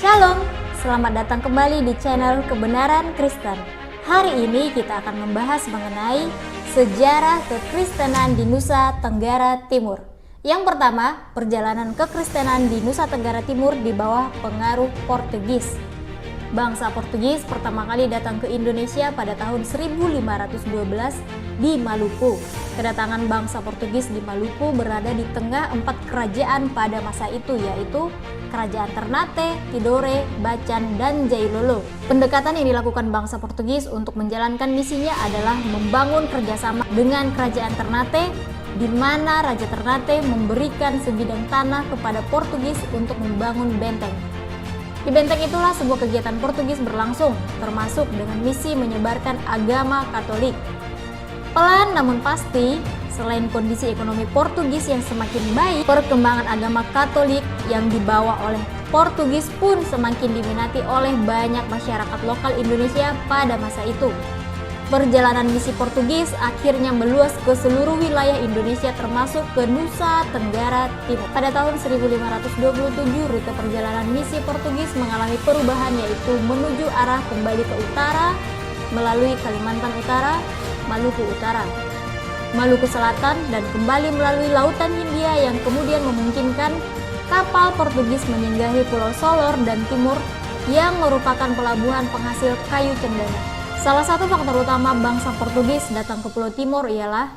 Shalom, selamat datang kembali di channel Kebenaran Kristen. Hari ini kita akan membahas mengenai sejarah kekristenan di Nusa Tenggara Timur. Yang pertama, perjalanan kekristenan di Nusa Tenggara Timur di bawah pengaruh Portugis. Bangsa Portugis pertama kali datang ke Indonesia pada tahun 1512 di Maluku. Kedatangan bangsa Portugis di Maluku berada di tengah 4 kerajaan pada masa itu, yaitu Kerajaan Ternate, Tidore, Bacan, dan Jailolo. Pendekatan yang dilakukan bangsa Portugis untuk menjalankan misinya adalah membangun kerjasama dengan Kerajaan Ternate, di mana Raja Ternate memberikan sebidang tanah kepada Portugis untuk membangun benteng. Di benteng itulah sebuah kegiatan Portugis berlangsung, termasuk dengan misi menyebarkan agama Katolik. Pelan namun pasti, selain kondisi ekonomi Portugis yang semakin baik, perkembangan agama Katolik yang dibawa oleh Portugis pun semakin diminati oleh banyak masyarakat lokal Indonesia pada masa itu. Perjalanan misi Portugis akhirnya meluas ke seluruh wilayah Indonesia termasuk ke Nusa Tenggara Timur. Pada tahun 1527, rute perjalanan misi Portugis mengalami perubahan, yaitu menuju arah kembali ke utara melalui Kalimantan Utara, Maluku Utara, Maluku Selatan, dan kembali melalui Lautan Hindia yang kemudian memungkinkan kapal Portugis menyinggahi Pulau Solor dan Timur yang merupakan pelabuhan penghasil kayu cendana. Salah satu faktor utama bangsa Portugis datang ke Pulau Timur ialah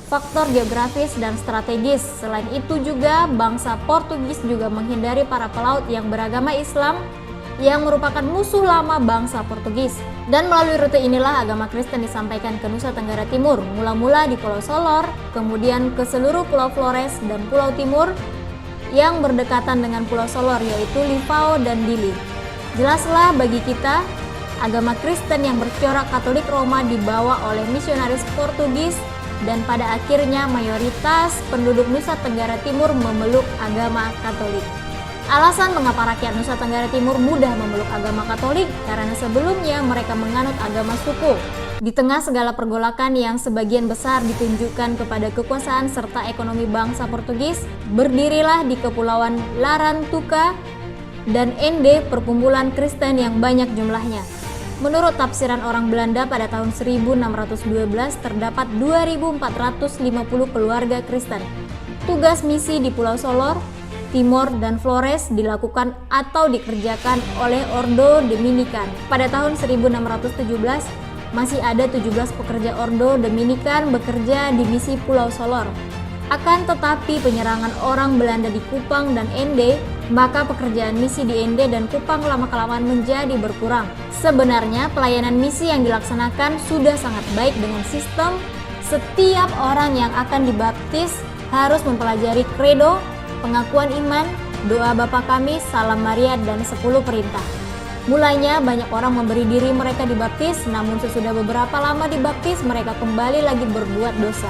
faktor geografis dan strategis. Selain itu juga bangsa Portugis juga menghindari para pelaut yang beragama Islam yang merupakan musuh lama bangsa Portugis. Dan melalui rute inilah agama Kristen disampaikan ke Nusa Tenggara Timur, mula-mula di Pulau Solor, kemudian ke seluruh Pulau Flores dan Pulau Timur yang berdekatan dengan Pulau Solor, yaitu Livao dan Dili. Jelaslah bagi kita, agama Kristen yang bercorak Katolik Roma dibawa oleh misionaris Portugis, dan pada akhirnya mayoritas penduduk Nusa Tenggara Timur memeluk agama Katolik. Alasan mengapa rakyat Nusa Tenggara Timur mudah memeluk agama Katolik karena sebelumnya mereka menganut agama suku. Di tengah segala pergolakan yang sebagian besar ditunjukkan kepada kekuasaan serta ekonomi bangsa Portugis, berdirilah di Kepulauan Larantuka dan Ende perkumpulan Kristen yang banyak jumlahnya. Menurut tafsiran orang Belanda pada tahun 1612 terdapat 2.450 keluarga Kristen. Tugas misi di Pulau Solor, Timor, dan Flores dilakukan atau dikerjakan oleh Ordo Dominican. Pada tahun 1617 masih ada 17 pekerja Ordo Dominican bekerja di misi Pulau Solor. Akan tetapi penyerangan orang Belanda di Kupang dan Ende, maka pekerjaan misi di Ende dan Kupang lama-kelamaan menjadi berkurang. Sebenarnya pelayanan misi yang dilaksanakan sudah sangat baik dengan sistem setiap orang yang akan dibaptis harus mempelajari kredo, pengakuan iman, doa Bapa Kami, Salam Maria, dan 10 perintah. Mulanya banyak orang memberi diri mereka dibaptis, namun sesudah beberapa lama dibaptis mereka kembali lagi berbuat dosa.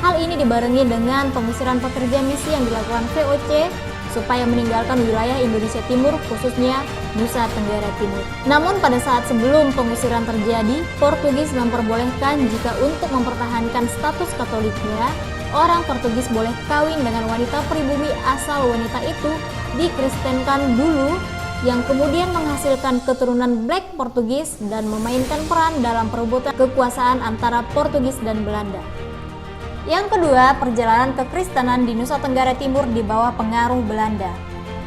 Hal ini dibarengi dengan pengusiran pekerja misi yang dilakukan VOC supaya meninggalkan wilayah Indonesia Timur, khususnya Nusa Tenggara Timur. Namun pada saat sebelum pengusiran terjadi, Portugis memperbolehkan jika untuk mempertahankan status Katoliknya, orang Portugis boleh kawin dengan wanita pribumi asal wanita itu dikristenkan dulu, yang kemudian menghasilkan keturunan Black Portugis dan memainkan peran dalam perebutan kekuasaan antara Portugis dan Belanda. Yang kedua, perjalanan kekristenan di Nusa Tenggara Timur di bawah pengaruh Belanda.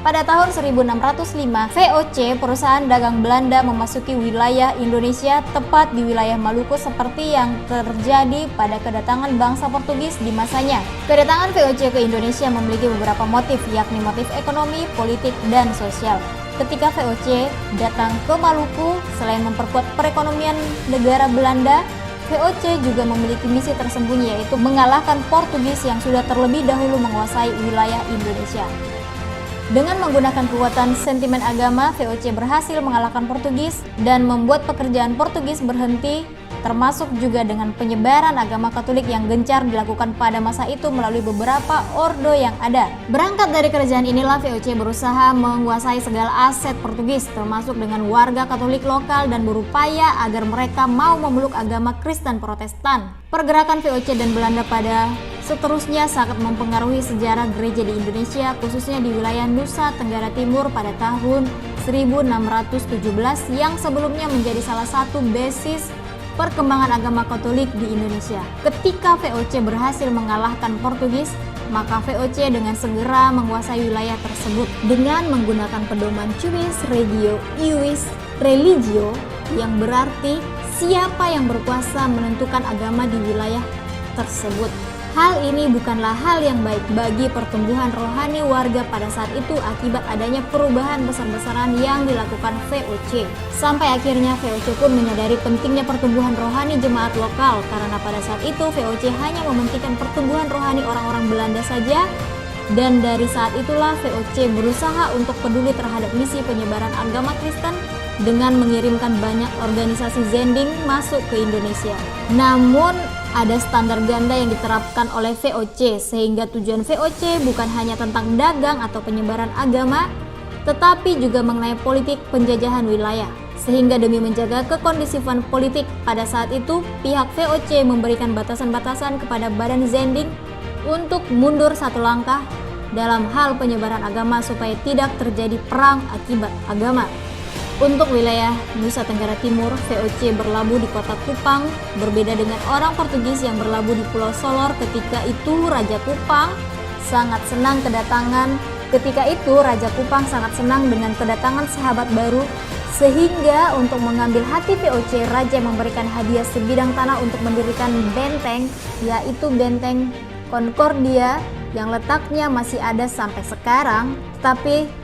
Pada tahun 1605, VOC, perusahaan dagang Belanda, memasuki wilayah Indonesia, tepat di wilayah Maluku seperti yang terjadi pada kedatangan bangsa Portugis di masanya. Kedatangan VOC ke Indonesia memiliki beberapa motif, yakni motif ekonomi, politik, dan sosial. Ketika VOC datang ke Maluku, selain memperkuat perekonomian negara Belanda, VOC juga memiliki misi tersembunyi, yaitu mengalahkan Portugis yang sudah terlebih dahulu menguasai wilayah Indonesia. Dengan menggunakan kekuatan sentimen agama, VOC berhasil mengalahkan Portugis dan membuat pekerjaan Portugis berhenti, termasuk juga dengan penyebaran agama Katolik yang gencar dilakukan pada masa itu melalui beberapa ordo yang ada. Berangkat dari kerajaan inilah VOC berusaha menguasai segala aset Portugis, termasuk dengan warga Katolik lokal, dan berupaya agar mereka mau memeluk agama Kristen Protestan. Pergerakan VOC dan Belanda pada seterusnya sangat mempengaruhi sejarah gereja di Indonesia, khususnya di wilayah Nusa Tenggara Timur pada tahun 1617 yang sebelumnya menjadi salah satu basis perkembangan agama Katolik di Indonesia. Ketika VOC berhasil mengalahkan Portugis, maka VOC dengan segera menguasai wilayah tersebut dengan menggunakan pedoman Cuius Regio Iuris Religio, yang berarti siapa yang berkuasa menentukan agama di wilayah tersebut. Hal ini bukanlah hal yang baik bagi pertumbuhan rohani warga pada saat itu akibat adanya perubahan besar-besaran yang dilakukan VOC. Sampai akhirnya VOC pun menyadari pentingnya pertumbuhan rohani jemaat lokal, karena pada saat itu VOC hanya mementingkan pertumbuhan rohani orang-orang Belanda saja. Dan dari saat itulah VOC berusaha untuk peduli terhadap misi penyebaran agama Kristen dengan mengirimkan banyak organisasi Zending masuk ke Indonesia. Namun ada standar ganda yang diterapkan oleh VOC, sehingga tujuan VOC bukan hanya tentang dagang atau penyebaran agama, tetapi juga mengenai politik penjajahan wilayah. Sehingga demi menjaga kekondisifan politik pada saat itu, pihak VOC memberikan batasan-batasan kepada Badan Zending untuk mundur satu langkah dalam hal penyebaran agama supaya tidak terjadi perang akibat agama. Untuk wilayah Nusa Tenggara Timur, VOC berlabuh di kota Kupang, berbeda dengan orang Portugis yang berlabuh di Pulau Solor. Ketika itu Raja Kupang sangat senang dengan kedatangan sahabat baru, sehingga untuk mengambil hati VOC, Raja memberikan hadiah sebidang tanah untuk mendirikan benteng, yaitu Benteng Concordia yang letaknya masih ada sampai sekarang, tetapi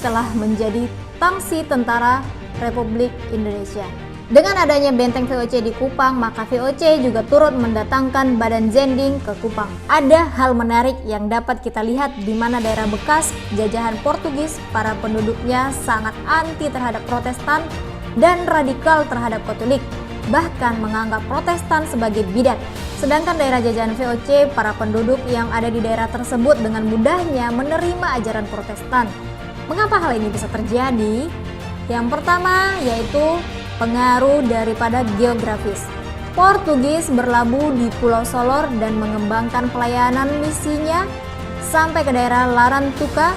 telah menjadi tangsi tentara Republik Indonesia. Dengan adanya benteng VOC di Kupang, maka VOC juga turut mendatangkan Badan Zending ke Kupang. Ada hal menarik yang dapat kita lihat di mana daerah bekas jajahan Portugis, para penduduknya sangat anti terhadap Protestan dan radikal terhadap Katolik, bahkan menganggap Protestan sebagai bidat. Sedangkan daerah jajahan VOC, para penduduk yang ada di daerah tersebut dengan mudahnya menerima ajaran Protestan. Mengapa hal ini bisa terjadi? Yang pertama yaitu pengaruh daripada geografis. Portugis berlabuh di Pulau Solor dan mengembangkan pelayanan misinya sampai ke daerah Larantuka,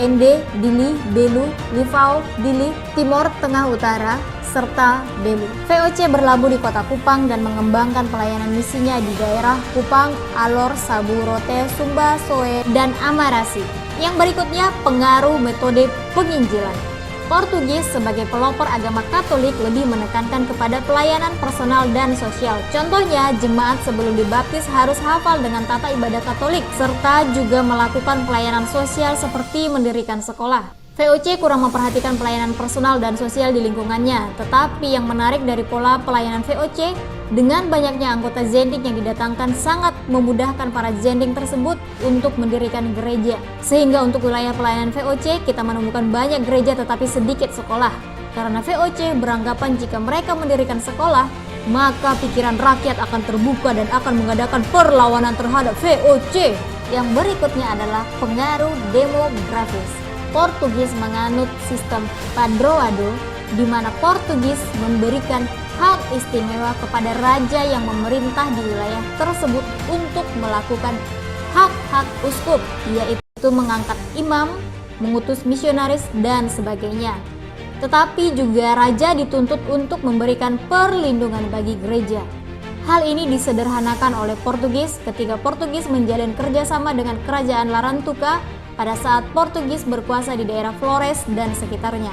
Ende, Dili, Belu, Livau, Dili, Timor Tengah Utara, serta Belu. VOC berlabuh di kota Kupang dan mengembangkan pelayanan misinya di daerah Kupang, Alor, Sabu, Rote, Sumba, Soe, dan Amarasi. Yang berikutnya, pengaruh metode penginjilan. Portugis sebagai pelopor agama Katolik lebih menekankan kepada pelayanan personal dan sosial. Contohnya, jemaat sebelum dibaptis harus hafal dengan tata ibadah Katolik, serta juga melakukan pelayanan sosial seperti mendirikan sekolah. VOC kurang memperhatikan pelayanan personal dan sosial di lingkungannya, tetapi yang menarik dari pola pelayanan VOC, dengan banyaknya anggota Zending yang didatangkan sangat memudahkan para Zending tersebut untuk mendirikan gereja. Sehingga untuk wilayah pelayanan VOC, kita menemukan banyak gereja tetapi sedikit sekolah. Karena VOC beranggapan jika mereka mendirikan sekolah, maka pikiran rakyat akan terbuka dan akan mengadakan perlawanan terhadap VOC. Yang berikutnya adalah pengaruh demografis. Portugis menganut sistem padroado, di mana Portugis memberikan hak istimewa kepada raja yang memerintah di wilayah tersebut untuk melakukan hak-hak uskup, yaitu mengangkat imam, mengutus misionaris, dan sebagainya. Tetapi juga raja dituntut untuk memberikan perlindungan bagi gereja. Hal ini disederhanakan oleh Portugis ketika Portugis menjalin kerjasama dengan kerajaan Larantuka pada saat Portugis berkuasa di daerah Flores dan sekitarnya.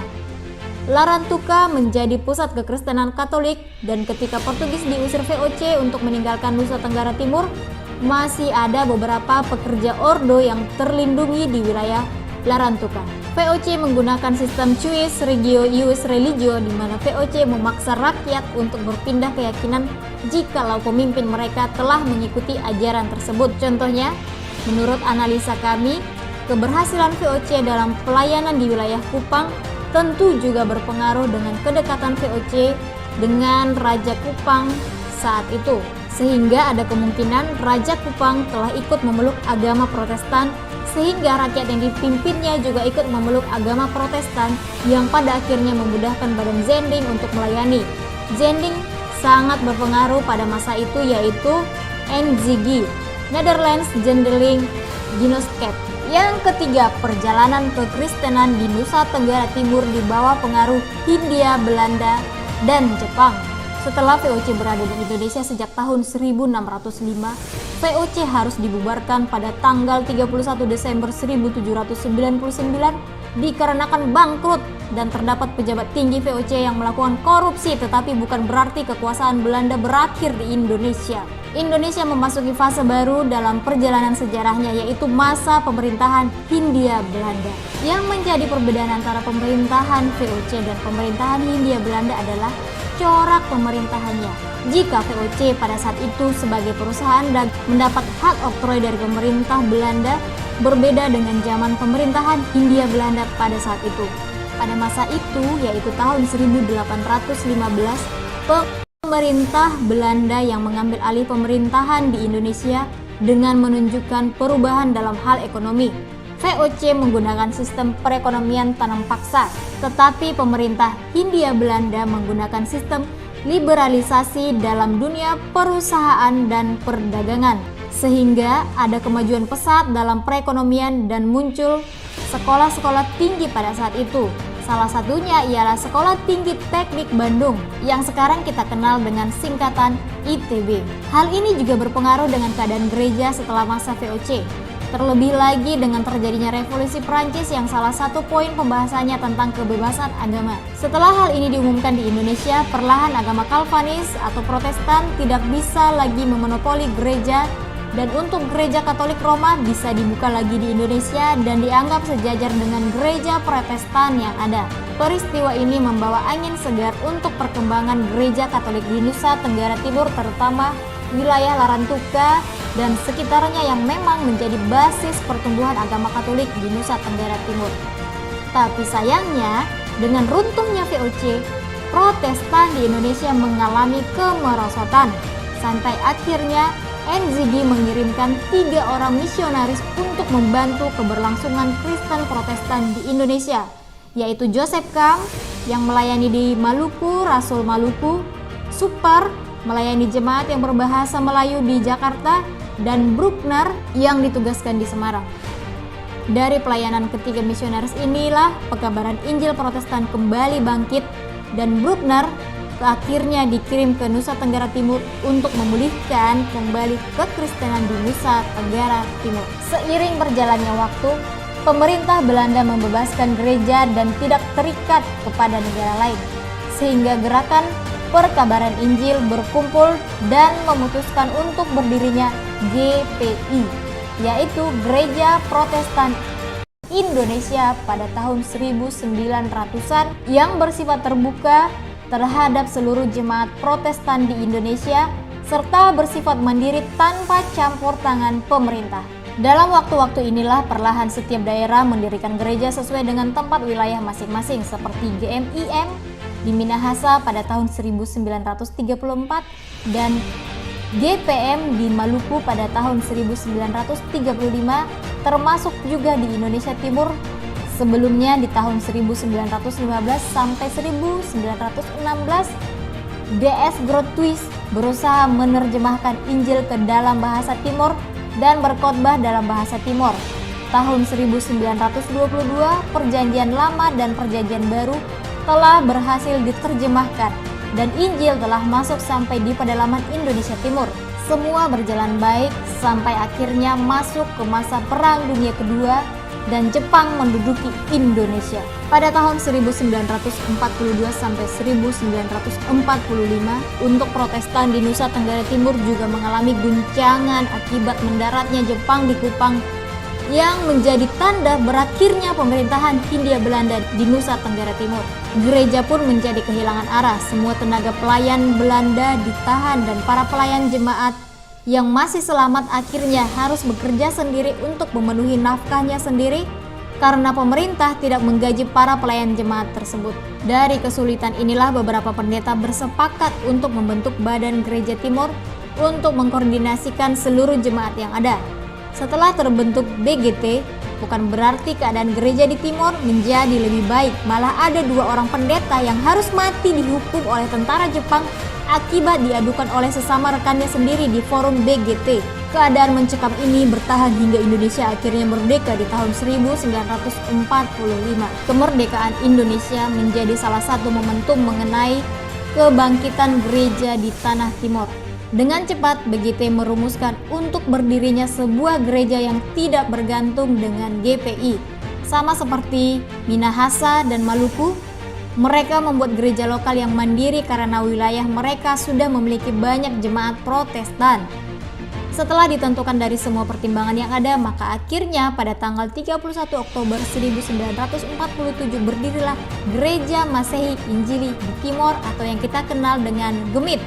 Larantuka menjadi pusat kekristenan Katolik, dan ketika Portugis diusir VOC untuk meninggalkan Nusa Tenggara Timur, masih ada beberapa pekerja ordo yang terlindungi di wilayah Larantuka. VOC menggunakan sistem Cuius Regio Iuris Religio, di mana VOC memaksa rakyat untuk berpindah keyakinan jikalau pemimpin mereka telah mengikuti ajaran tersebut. Contohnya, menurut analisa kami, keberhasilan VOC dalam pelayanan di wilayah Kupang tentu juga berpengaruh dengan kedekatan VOC dengan Raja Kupang saat itu, sehingga ada kemungkinan Raja Kupang telah ikut memeluk agama Protestan, sehingga rakyat yang dipimpinnya juga ikut memeluk agama Protestan yang pada akhirnya memudahkan Badan Zending untuk melayani. Zending sangat berpengaruh pada masa itu, yaitu NZG, Netherlands Zendeling Genootschap, Yang ketiga, perjalanan kekristenan di Nusa Tenggara Timur di bawah pengaruh Hindia Belanda dan Jepang. Setelah VOC berada di Indonesia sejak tahun 1605, VOC harus dibubarkan pada tanggal 31 Desember 1799 dikarenakan bangkrut dan terdapat pejabat tinggi VOC yang melakukan korupsi, tetapi bukan berarti kekuasaan Belanda berakhir di Indonesia. Indonesia memasuki fase baru dalam perjalanan sejarahnya, yaitu masa pemerintahan Hindia Belanda. Yang menjadi perbedaan antara pemerintahan VOC dan pemerintahan Hindia Belanda adalah corak pemerintahannya. Jika VOC pada saat itu sebagai perusahaan dan mendapat hak oktroy dari pemerintah Belanda, berbeda dengan zaman pemerintahan Hindia Belanda pada saat itu. Pada masa itu, yaitu tahun 1815, pemerintah Belanda yang mengambil alih pemerintahan di Indonesia dengan menunjukkan perubahan dalam hal ekonomi. VOC menggunakan sistem perekonomian tanam paksa, tetapi pemerintah Hindia Belanda menggunakan sistem liberalisasi dalam dunia perusahaan dan perdagangan, sehingga ada kemajuan pesat dalam perekonomian dan muncul sekolah-sekolah tinggi pada saat itu. Salah satunya ialah Sekolah Tinggi Teknik Bandung yang sekarang kita kenal dengan singkatan ITB. Hal ini juga berpengaruh dengan keadaan gereja setelah masa VOC. Terlebih lagi dengan terjadinya revolusi Prancis yang salah satu poin pembahasannya tentang kebebasan agama. Setelah hal ini diumumkan di Indonesia, perlahan agama Calvinis atau Protestan tidak bisa lagi memonopoli gereja, dan untuk gereja Katolik Roma bisa dibuka lagi di Indonesia dan dianggap sejajar dengan gereja Protestan yang ada. Peristiwa ini membawa angin segar untuk perkembangan gereja Katolik di Nusa Tenggara Timur, terutama wilayah Larantuka dan sekitarnya yang memang menjadi basis pertumbuhan agama Katolik di Nusa Tenggara Timur. Tapi sayangnya, dengan runtuhnya VOC, Protestan di Indonesia mengalami kemerosotan. Sampai akhirnya NZD mengirimkan 3 orang misionaris untuk membantu keberlangsungan Kristen Protestan di Indonesia, yaitu Joseph Kam yang melayani di Maluku, Rasul Maluku, Super melayani jemaat yang berbahasa Melayu di Jakarta, dan Bruckner yang ditugaskan di Semarang. Dari pelayanan ketiga misionaris inilah pekabaran Injil Protestan kembali bangkit, dan Bruckner akhirnya dikirim ke Nusa Tenggara Timur untuk memulihkan kembali kekristenan di Nusa Tenggara Timur. Seiring berjalannya waktu, pemerintah Belanda membebaskan gereja dan tidak terikat kepada negara lain, sehingga gerakan Perkabaran Injil berkumpul dan memutuskan untuk berdirinya GPI, yaitu Gereja Protestan Indonesia pada tahun 1900-an yang bersifat terbuka terhadap seluruh jemaat Protestan di Indonesia serta bersifat mandiri tanpa campur tangan pemerintah. Dalam waktu-waktu inilah perlahan setiap daerah mendirikan gereja sesuai dengan tempat wilayah masing-masing, seperti GMIM di Minahasa pada tahun 1934 dan GPM di Maluku pada tahun 1935, termasuk juga di Indonesia Timur sebelumnya di tahun 1915 sampai 1916. DS Groothuis berusaha menerjemahkan Injil ke dalam bahasa Timur dan berkhotbah dalam bahasa Timur. Tahun 1922, Perjanjian Lama dan Perjanjian Baru telah berhasil diterjemahkan dan Injil telah masuk sampai di pedalaman Indonesia Timur. Semua berjalan baik sampai akhirnya masuk ke masa Perang Dunia Kedua dan Jepang menduduki Indonesia. Pada tahun 1942 sampai 1945, untuk Protestan di Nusa Tenggara Timur juga mengalami guncangan akibat mendaratnya Jepang di Kupang yang menjadi tanda berakhirnya pemerintahan Hindia Belanda di Nusa Tenggara Timur. Gereja pun menjadi kehilangan arah. Semua tenaga pelayan Belanda ditahan dan para pelayan jemaat yang masih selamat akhirnya harus bekerja sendiri untuk memenuhi nafkahnya sendiri karena pemerintah tidak menggaji para pelayan jemaat tersebut. Dari kesulitan inilah beberapa pendeta bersepakat untuk membentuk Badan Gereja Timur untuk mengkoordinasikan seluruh jemaat yang ada. Setelah terbentuk BGT, bukan berarti keadaan gereja di timur menjadi lebih baik, malah ada 2 orang pendeta yang harus mati dihukum oleh tentara Jepang akibat diadukan oleh sesama rekannya sendiri di forum BGT. Keadaan mencekam ini bertahan hingga Indonesia akhirnya merdeka di tahun 1945. Kemerdekaan Indonesia menjadi salah satu momentum mengenai kebangkitan gereja di Tanah Timur. Dengan cepat, BGT merumuskan untuk berdirinya sebuah gereja yang tidak bergantung dengan GPI. Sama seperti Minahasa dan Maluku, mereka membuat gereja lokal yang mandiri karena wilayah mereka sudah memiliki banyak jemaat Protestan. Setelah ditentukan dari semua pertimbangan yang ada, maka akhirnya pada tanggal 31 Oktober 1947 berdirilah Gereja Masehi Injili di Timor atau yang kita kenal dengan GEMIT,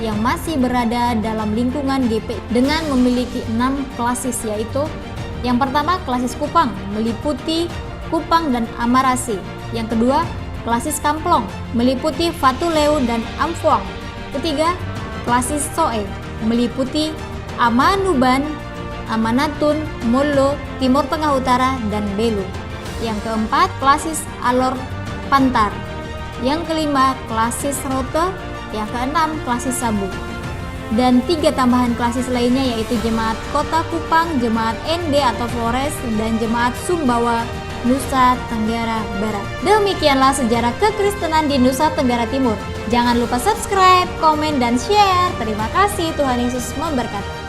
yang masih berada dalam lingkungan GPI dengan memiliki 6 klasis, yaitu yang pertama klasis Kupang meliputi Kupang dan Amarasi. Yang kedua klasis Kamplong meliputi Fatuleu dan Amphoang. Ketiga klasis Soe meliputi Amanuban, Amanatun, Molo, Timur Tengah Utara, dan Belu. Yang keempat klasis Alor Pantar. Yang kelima klasis Rote. Yang keenam klasis Sabu. Dan 3 tambahan klasis lainnya yaitu Jemaat Kota Kupang, Jemaat ND atau Flores, dan Jemaat Sumbawa Nusa Tenggara Barat. Demikianlah sejarah kekristenan di Nusa Tenggara Timur. Jangan lupa subscribe, komen, dan share. Terima kasih, Tuhan Yesus memberkati.